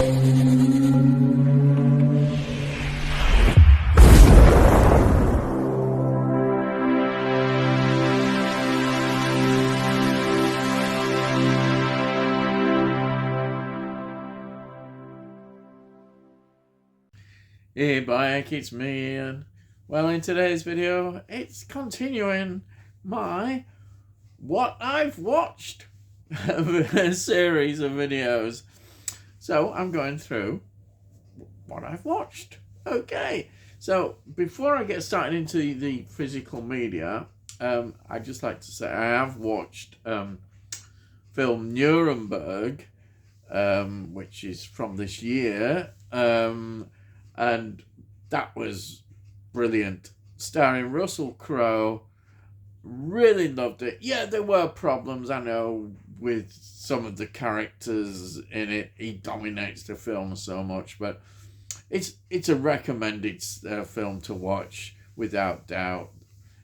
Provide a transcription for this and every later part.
Hey Bayek, it's me Ian. Well, in today's video, it's continuing my What I've Watched series of videos. So I'm going through what I've watched. Okay, so before I get started into the physical media, I'd just like to say I have watched film Nuremberg, which is from this year, and that was brilliant. Starring Russell Crowe. Really loved it. Yeah, there were problems, I know, with some of the characters in it. He dominates the film so much, but it's a recommended film to watch without doubt.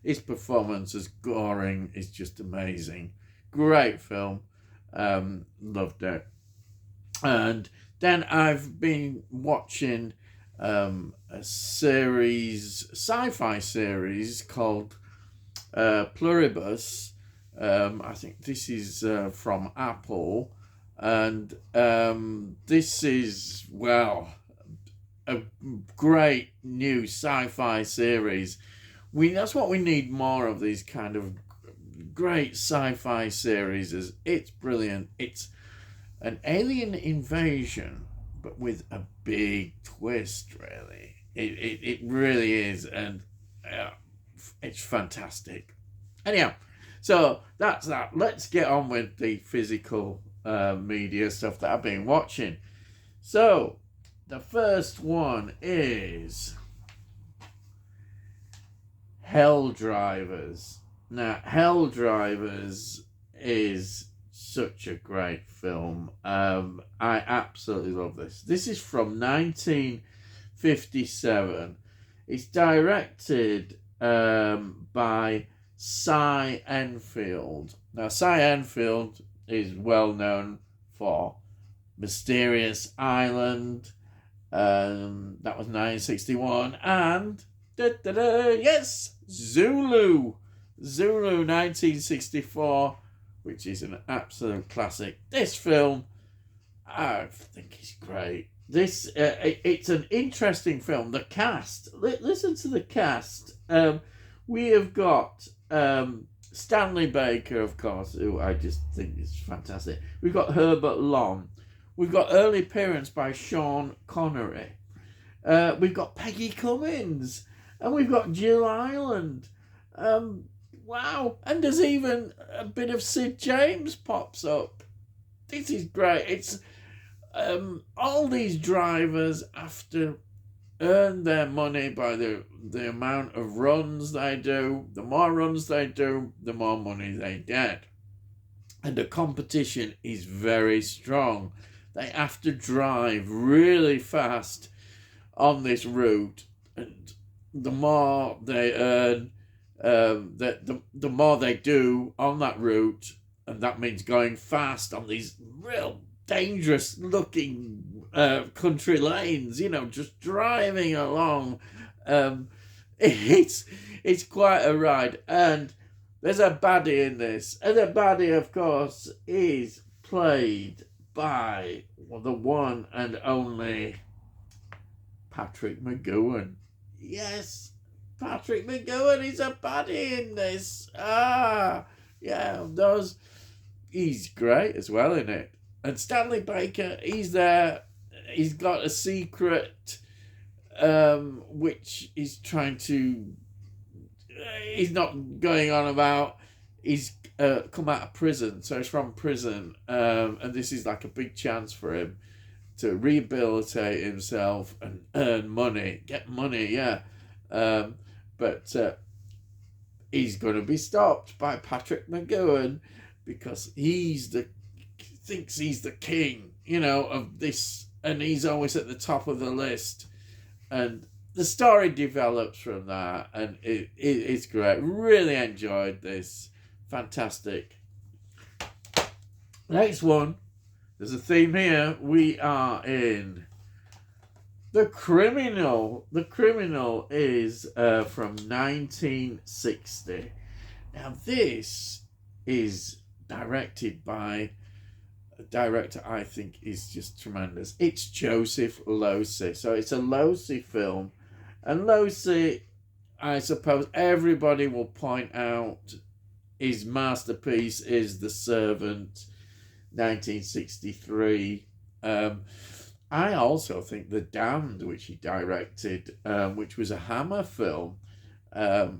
His performance as Goring is just amazing. Great film. Loved it. And then I've been watching a sci-fi series called Pluribus. I think this is from Apple, and this is, well, a great new sci-fi series. That's what we need more of, these kind of great sci-fi series. It's brilliant. It's an alien invasion, but with a big twist, really. It really is, and it's fantastic. Anyhow, so that's that. Let's get on with the physical media stuff that I've been watching. So, the first one is Hell Drivers. Now, Hell Drivers is such a great film. I absolutely love this. This is from 1957. It's directed by Cy Enfield. Now, Cy Enfield is well known for Mysterious Island. That was 1961. And, yes, Zulu. Zulu 1964, which is an absolute classic. This film, I think is great. It's an interesting film. The cast, listen to the cast. We have got Stanley Baker, of course, who I just think is fantastic. We've got Herbert Lom. We've got early appearance by Sean Connery. We've got Peggy Cummins. And we've got Jill Ireland. Wow. And there's even a bit of Sid James pops up. This is great. It's all these drivers have to earn their money by the amount of runs they do. The more runs they do, the more money they get. And the competition is very strong. They have to drive really fast on this route. And the more they earn, the more they do on that route, and that means going fast on these real dangerous looking country lanes, just driving along. It's quite a ride, and there's a baddie in this, and the baddie, of course, is played by the one and only Patrick McGoohan. Yes, Patrick McGoohan is a baddie in this. He's great as well in it. And Stanley Baker, he's there. He's got a secret, which he's trying to. He's not going on about. He's come out of prison, so he's from prison, and this is like a big chance for him to rehabilitate himself and earn money, get money, yeah. But he's going to be stopped by Patrick McGoohan because thinks he's the king, of this, and he's always at the top of the list. And the story develops from that, and it's great. Really enjoyed this. Fantastic. Next one There's a theme here. We are in The Criminal. The Criminal is from 1960. Now, this is directed by a director I think is just tremendous. It's Joseph Losey. So it's a Losey film. And Losey, I suppose everybody will point out, his masterpiece is The Servant, 1963. I also think The Damned, which he directed, which was a Hammer film,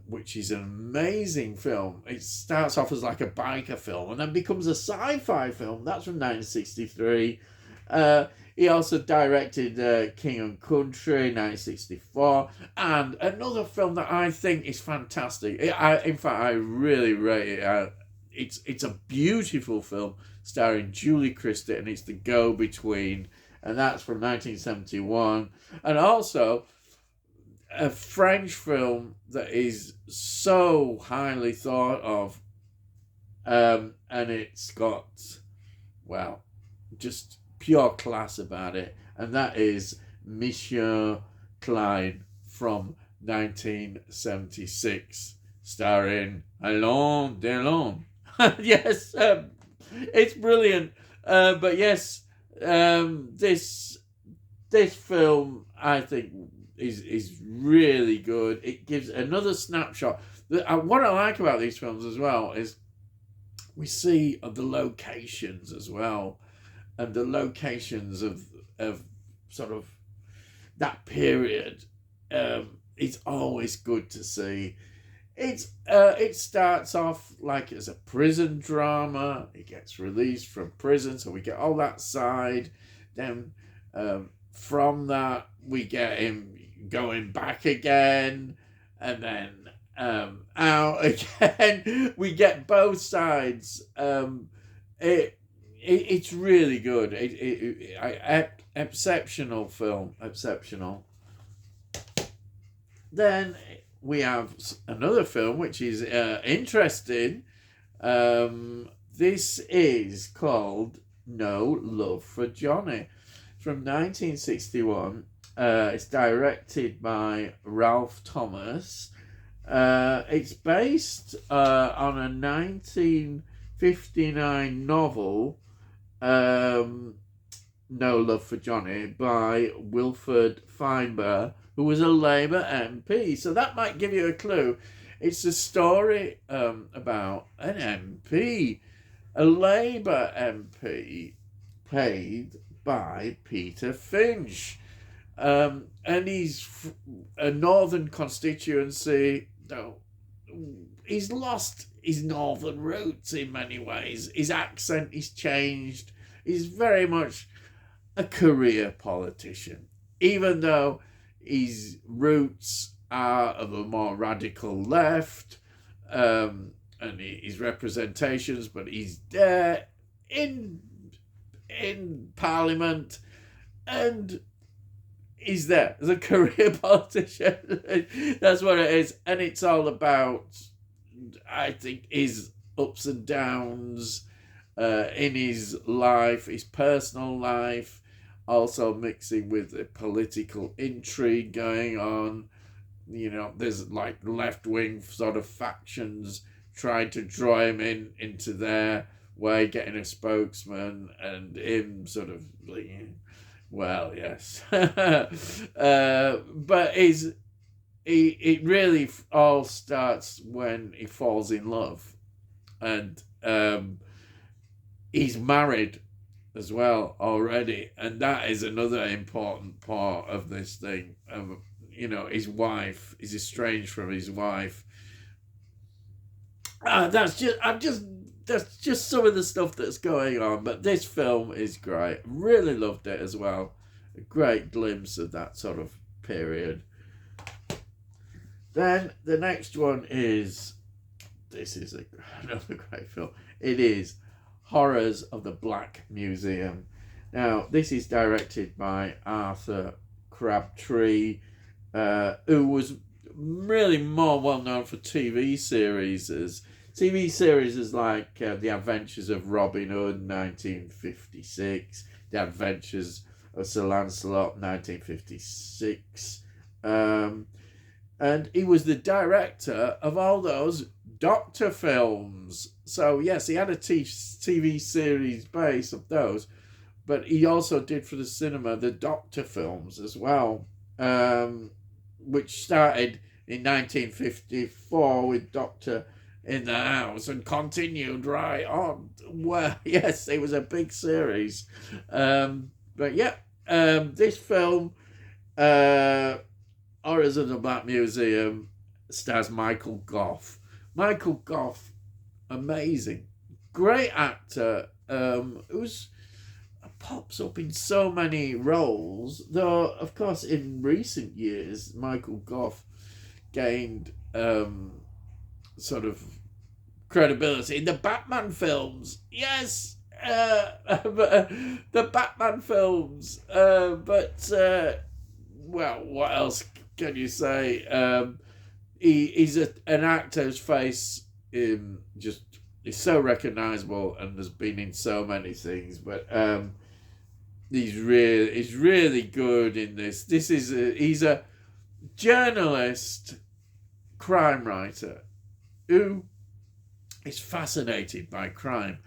which is an amazing film. It starts off as like a biker film and then becomes a sci-fi film. That's from 1963. He also directed King and Country, 1964, and another film that I think is fantastic. In fact, I really rate it. It's a beautiful film starring Julie Christie, and it's The Go-Between, and that's from 1971. And also a French film that is so highly thought of, and it's got, well, just pure class about it, and that is Mission Klein from 1976, starring Alain Delon. Yes, it's brilliant. But yes, this film I think is really good. It gives another snapshot. What I like about these films as well is we see the locations as well, and the locations of sort of that period. It's always good to see. It starts off like as a prison drama. He gets released from prison, so we get all that side. Then from that we get him going back again, and then out again. We get both sides. It's really good. Exceptional film. Exceptional. Then we have another film which is interesting. This is called No Love for Johnny, from 1961. It's directed by Ralph Thomas. It's based on a 1959 novel, No Love for Johnny, by Wilfred Feinberg, who was a Labour MP. So that might give you a clue. It's a story about an MP, a Labour MP, paid by Peter Finch. And he's a northern constituency. No, he's lost his northern roots in many ways. His accent is changed. He's very much a career politician, even though his roots are of a more radical left, and his representations, but he's there in Parliament, and he's there as a career politician. That's what it is, and it's all about, I think, his ups and downs in his life, his personal life, also mixing with the political intrigue going on. You know, there's like left-wing sort of factions trying to draw him into their way, getting a spokesman, and him sort of, well, yes. But it really all starts when he falls in love, and he's married as well already, and that is another important part of this thing. His wife is estranged from his wife. That's just some of the stuff that's going on. But this film is great. Really loved it as well. A great glimpse of that sort of period. Then the next one is, this is another great film. It is Horrors of the Black Museum. Now, this is directed by Arthur Crabtree, who was really more well known for TV series TV series is like The Adventures of Robin Hood, 1956. The Adventures of Sir Lancelot, 1956. And he was the director of all those Doctor films. So, yes, he had a TV series base of those, but he also did for the cinema the Doctor films as well, which started in 1954 with Doctor in the House and continued right on. Well, yes, it was a big series. But yeah, this film, Horrors of the Black Museum, stars Michael Gough. Michael Gough, amazing, great actor, who's pops up in so many roles, though of course in recent years Michael Gough gained sort of credibility in the Batman films. Yes, the Batman films. But well, what else can you say? He's an actor whose face just is so recognisable and has been in so many things. But he's really good in this. He's a journalist, crime writer who is fascinated by crime,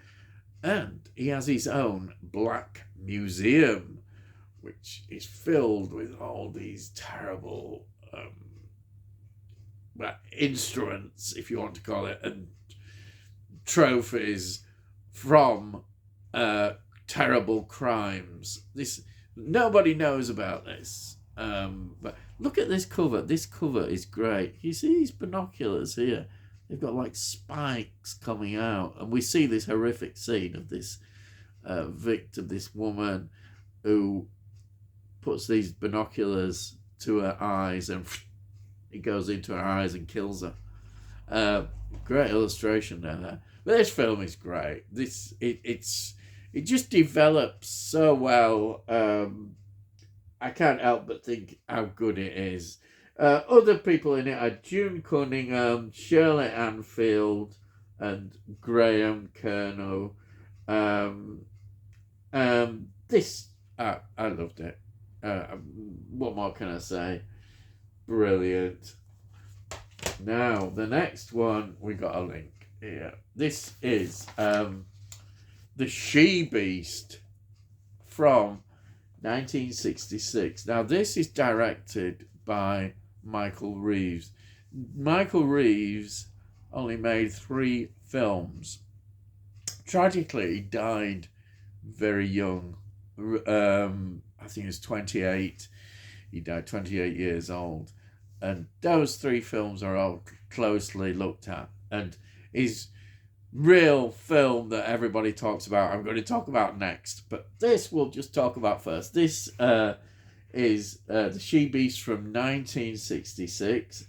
and he has his own black museum, which is filled with all these terrible instruments, if you want to call it, and trophies from terrible crimes. Nobody knows about this. But look at this cover. This cover is great. You see these binoculars here? They've got like spikes coming out. And we see this horrific scene of this victim, this woman who puts these binoculars to her eyes and it goes into her eyes and kills her. Great illustration there. But this film is great. It just develops so well. I can't help but think how good it is. Other people in it are June Cunningham, Shirley Anfield, and Graham Kerno. I loved it. What more can I say? Brilliant. Now, the next one, we got a link here. This is The She-Beast from 1966. Now, this is directed by Michael Reeves. Michael Reeves only made 3 films. Tragically, he died very young. I think he was 28. He died 28 years old. And those 3 films are all closely looked at. And his real film that everybody talks about, I'm going to talk about next. But this we'll just talk about first. This is The She-Beast from 1966.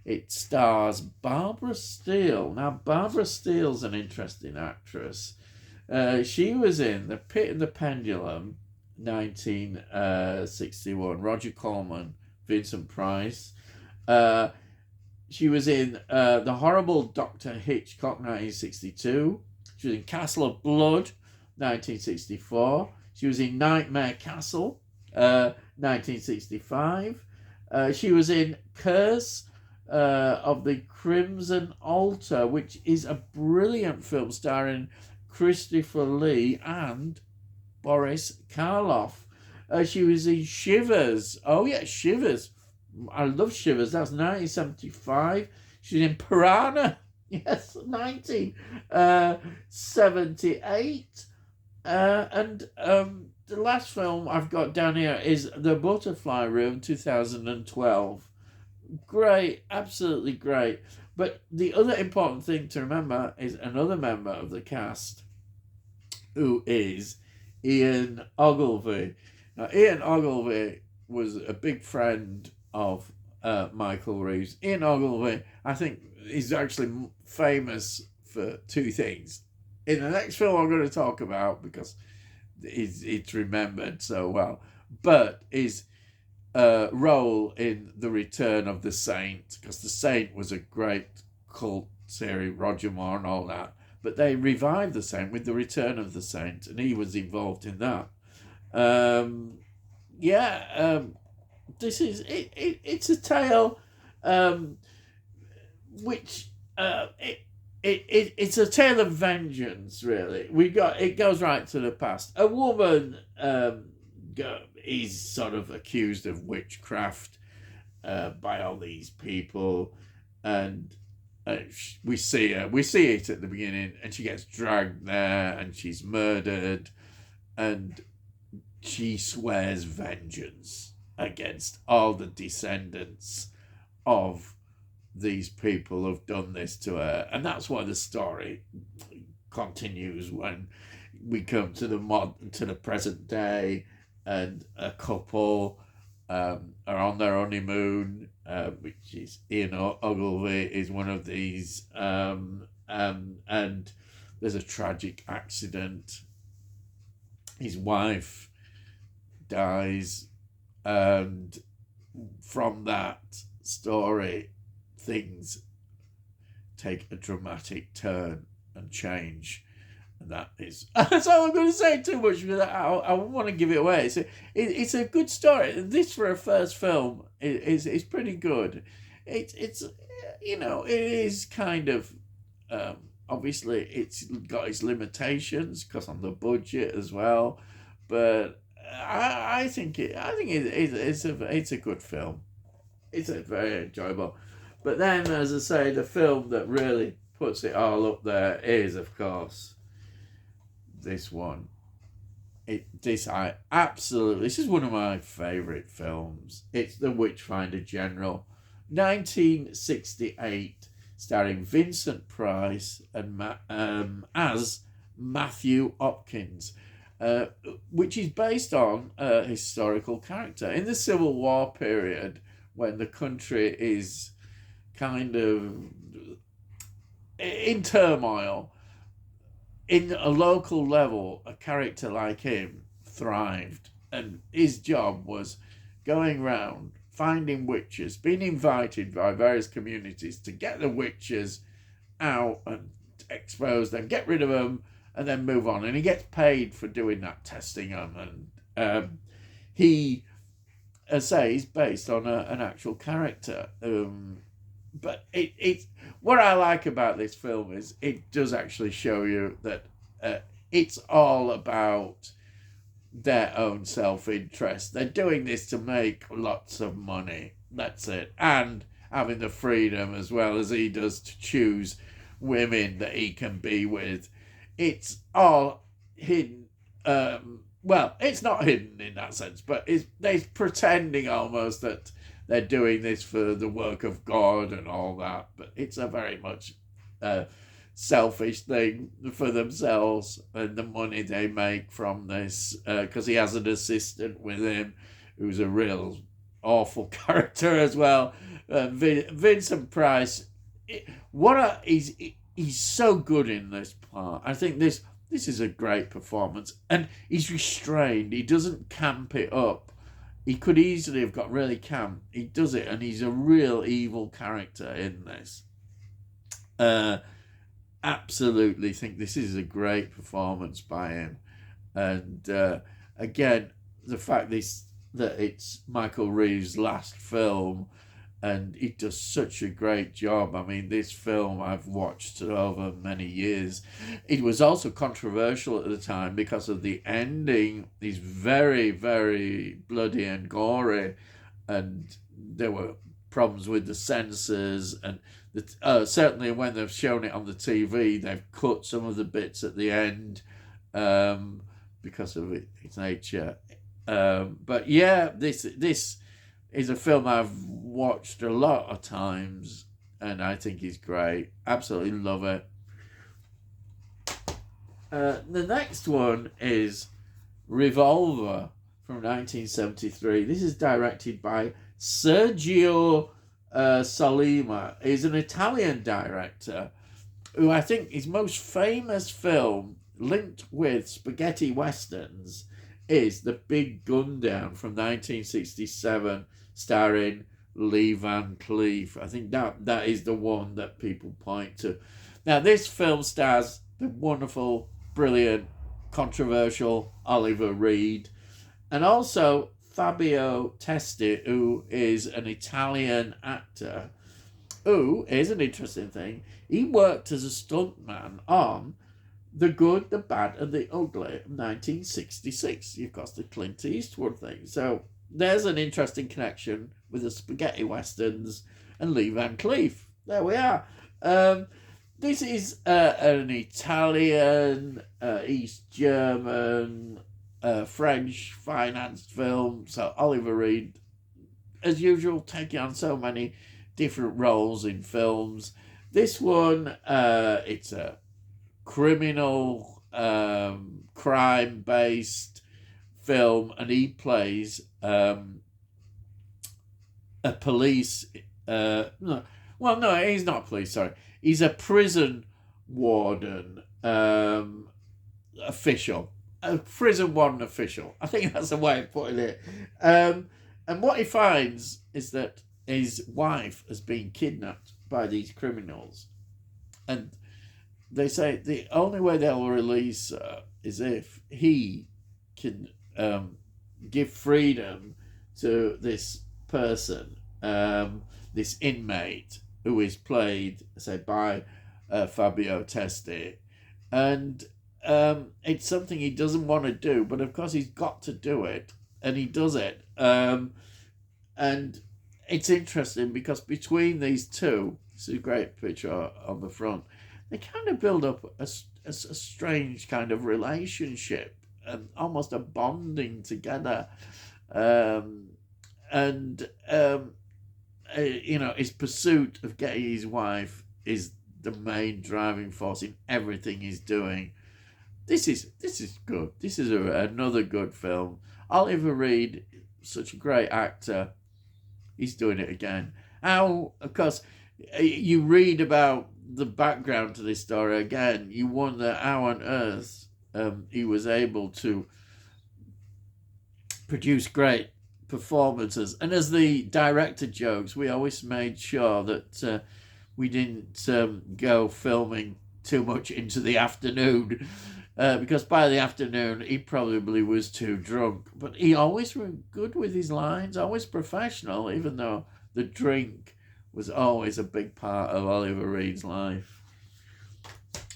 It stars Barbara Steele. Now, Barbara Steele's an interesting actress. She was in The Pit and the Pendulum, 1961. Roger Corman, Vincent Price. She was in The Horrible Dr. Hitchcock, 1962. She was in Castle of Blood, 1964. She was in Nightmare Castle, 1965. She was in Curse of the Crimson Altar, which is a brilliant film starring Christopher Lee and Boris Karloff. She was in Shivers. Oh, yeah, Shivers. I love Shivers. That's 1975. She's in Piranha. Yes, 1978. And the last film I've got down here is The Butterfly Room, 2012. Great, absolutely great. But the other important thing to remember is another member of the cast, who is Ian Ogilvy. Now, Ian Ogilvy was a big friend of Michael Reeves. Ian Ogilvy, I think, is actually famous for 2 things. In the next film I'm going to talk about, because it's remembered so well, but his role in The Return of the Saint, because The Saint was a great cult series, Roger Moore and all that. But they revived the Saint with the Return of the Saint, and he was involved in that. This is it's a tale, which it's a tale of vengeance. Really, it goes right to the past. A woman is sort of accused of witchcraft by all these people, and we see it at the beginning, and she gets dragged there, and she's murdered, and she swears vengeance against all the descendants of these people who've done this to her. And that's why the story continues when we come to the present day, and a couple are on their honeymoon, which is Ian Ogilvy is one of these, and there's a tragic accident. His wife dies, and from that story, things take a dramatic turn and change. And that is that's all I'm going to say too much, because I want to give it away. It's a good story. This for a first film is pretty good. It's it is kind of obviously it's got its limitations because on the budget as well, but I think it's a good film. It's a very enjoyable. But then, as I say, the film that really puts it all up there is, of course, this one. This is one of my favourite films. It's The Witchfinder General, 1968, starring Vincent Price and as Matthew Hopkins, which is based on a historical character in the Civil War period, when the country is kind of in turmoil. In a local level, a character like him thrived, and his job was going round, finding witches, being invited by various communities to get the witches out and expose them, get rid of them, and then move on. And he gets paid for doing that, testing them. And he, as I say, is based on an actual character. But it's what I like about this film is it does actually show you that it's all about their own self-interest. They're doing this to make lots of money. That's it. And having the freedom, as well as he does, to choose women that he can be with. It's all hidden. Well, it's not hidden in that sense, but they're pretending almost that they're doing this for the work of God and all that, but it's a very much selfish thing for themselves and the money they make from this, because he has an assistant with him who's a real awful character as well. Vincent Price, he's so good in this part. I think this is a great performance, and he's restrained. He doesn't camp it up. He could easily have got really camp. He does it, and he's a real evil character in this. Absolutely think this is a great performance by him. And again, the fact that it's Michael Reeves' last film, and he does such a great job. I mean, this film I've watched over many years. It was also controversial at the time because of the ending. It's very, very bloody and gory, and there were problems with the censors, and certainly when they've shown it on the TV, they've cut some of the bits at the end because of its nature. But yeah, this is a film I've watched a lot of times, and I think is great. Absolutely love it. The next one is Revolver from 1973. This is directed by Sergio Sollima. He's an Italian director who I think his most famous film, linked with spaghetti westerns, is The Big Gun Down from 1967, starring Lee Van Cleef. I think that is the one that people point to. Now, this film stars the wonderful, brilliant, controversial Oliver Reed, and also Fabio Testi, who is an Italian actor, who is an interesting thing. He worked as a stuntman on The Good, the Bad, and the Ugly of 1966. Of course, the Clint Eastwood thing. So there's an interesting connection with the spaghetti westerns and Lee Van Cleef. There we are. This is an Italian, East German, French financed film. So Oliver Reed, as usual, taking on so many different roles in films. This one, it's a criminal, crime-based film, and he plays a police. No, he's not police. Sorry, he's a prison warden official. A prison warden official. I think that's the way of putting it. And what he finds is that his wife has been kidnapped by these criminals, and they say the only way they'll release her is if he can give freedom to this person, this inmate who is played, say, by Fabio Testi, and it's something he doesn't want to do, but of course he's got to do it, and he does it. And it's interesting because between these two, this is a great picture on the front, they kind of build up a strange kind of relationship and almost a bonding together. His pursuit of getting his wife is the main driving force in everything he's doing. This is good. This is another good film. Oliver Reed, such a great actor. He's doing it again. How, of course, you read about the background to this story again. You wonder how on earth he was able to produce great performances. And as the director jokes, we always made sure that we didn't go filming too much into the afternoon. Because by the afternoon, he probably was too drunk. But he always was good with his lines, always professional, even though the drink was always a big part of Oliver Reed's life.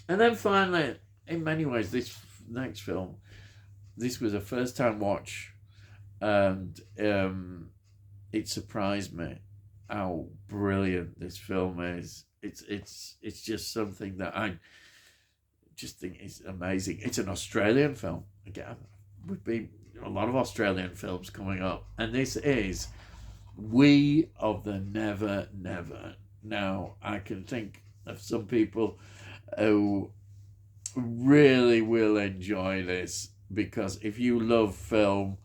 And then finally, in many ways, this next film, this was a first-time watch, and it surprised me how brilliant this film is. It's just something that I just think is amazing. It's an Australian film. Again, we've been a lot of Australian films coming up, and this is We of the Never Never. Now, I can think of some people who really will enjoy this, because if you love film,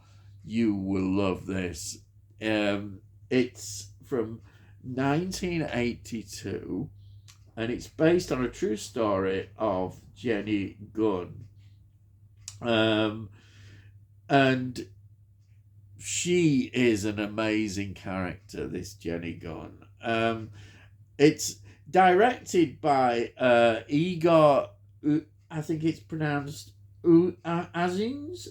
you will love this. It's from 1982, and it's based on a true story of Jenny Gunn. And she is an amazing character, this Jenny Gunn. It's directed by Igor, I think it's pronounced Uzins,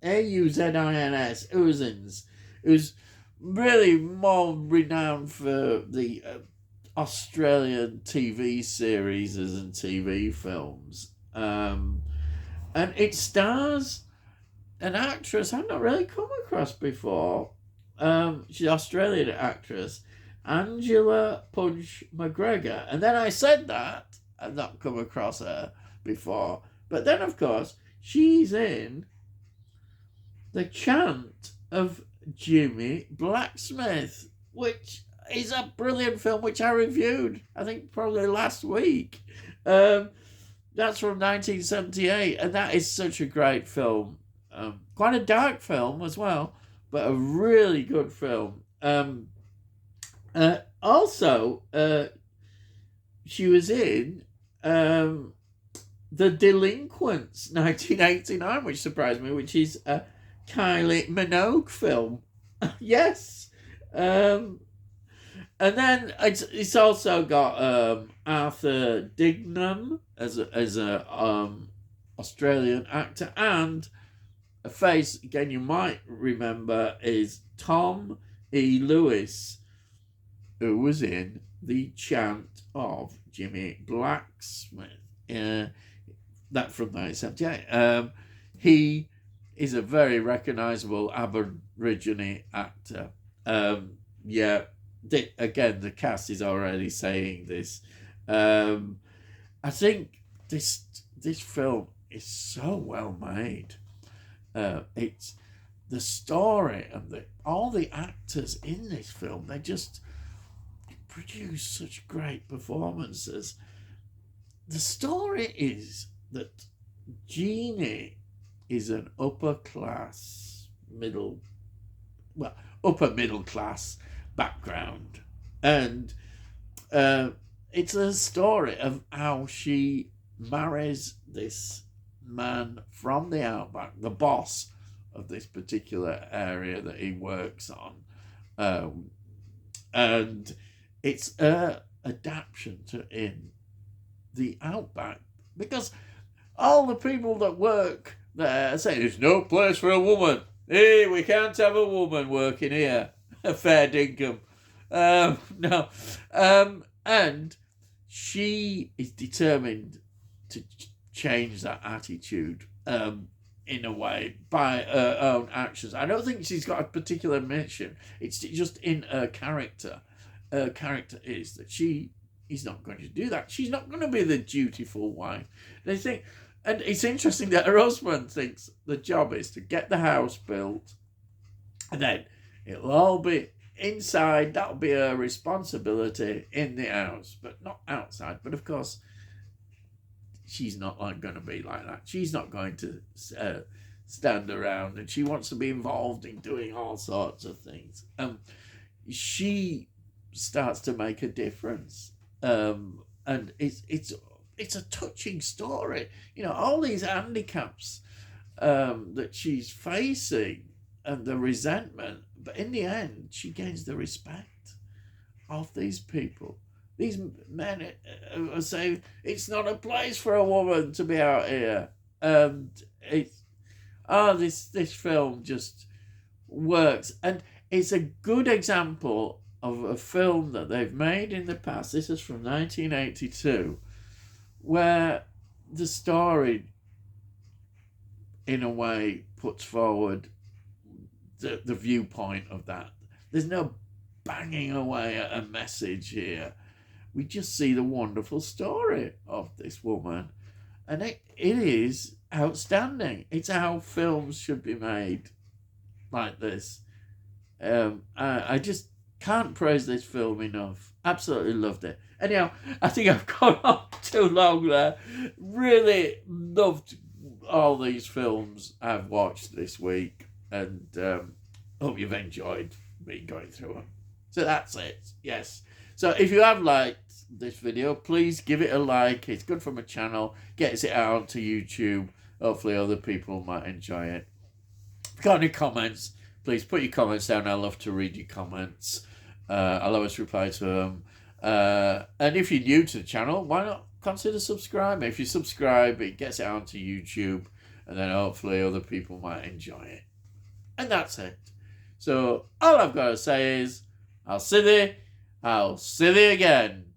Auzins, Uzins, who's really more renowned for the Australian TV series and TV films. And it stars an actress I've not really come across before. She's an Australian actress, Angela Punch McGregor. And then I said that I've not come across her before. But then, of course, she's in The Chant of Jimmy Blacksmith, which is a brilliant film, which I reviewed, I think, probably last week. That's from 1978, and that is such a great film. Quite a dark film as well, but a really good film. Also, she was in The Delinquents, 1989, which surprised me, which is a Kylie Minogue film. Yes. And then it's also got Arthur Dignam as a Australian actor, and a face again you might remember is Tom E. Lewis, who was in The Chant of Jimmy Blacksmith. That from 1978. He is a very recognisable Aborigine actor. Yeah, again, the cast is already saying this. I think this film is so well made. It's the story and all the actors in this film. They just produce such great performances. The story is that Jeannie is an upper middle class background, and it's a story of how she marries this man from the outback, the boss of this particular area that he works on, and it's a adaptation to in the outback, because all the people that work there say there's no place for a woman. Hey, we can't have a woman working here. Fair dinkum. No. And she is determined to change that attitude in a way by her own actions. I don't think she's got a particular mission. It's just in her character. Her character is that she is not going to do that. She's not going to be the dutiful wife. They think, and it's interesting that her husband thinks the job is to get the house built, and then it'll all be inside. That'll be her responsibility in the house, but not outside. But of course, she's not going to be like that. She's not going to stand around, and she wants to be involved in doing all sorts of things. She starts to make a difference, and it's a touching story. You know, all these handicaps that she's facing and the resentment, but in the end, she gains the respect of these people. These men are saying it's not a place for a woman to be out here, and this film just works, and it's a good example of a film that they've made in the past. This is from 1982, where the story, in a way, puts forward the viewpoint of that. There's no banging away at a message here. We just see the wonderful story of this woman, and it is outstanding. It's how films should be made, like this. I just can't praise this film enough. Absolutely loved it. Anyhow, I think I've gone on too long there. Really loved all these films I've watched this week, and hope you've enjoyed me going through them. So that's it. Yes. So if you have liked this video, please give it a like. It's good for my channel. Gets it out to YouTube. Hopefully other people might enjoy it. If you've got any comments, please put your comments down. I love to read your comments. I'll always reply to them. And if you're new to the channel, why not consider subscribing? If you subscribe, it gets it onto YouTube, and then hopefully other people might enjoy it. And that's it. So all I've got to say is, I'll see thee again.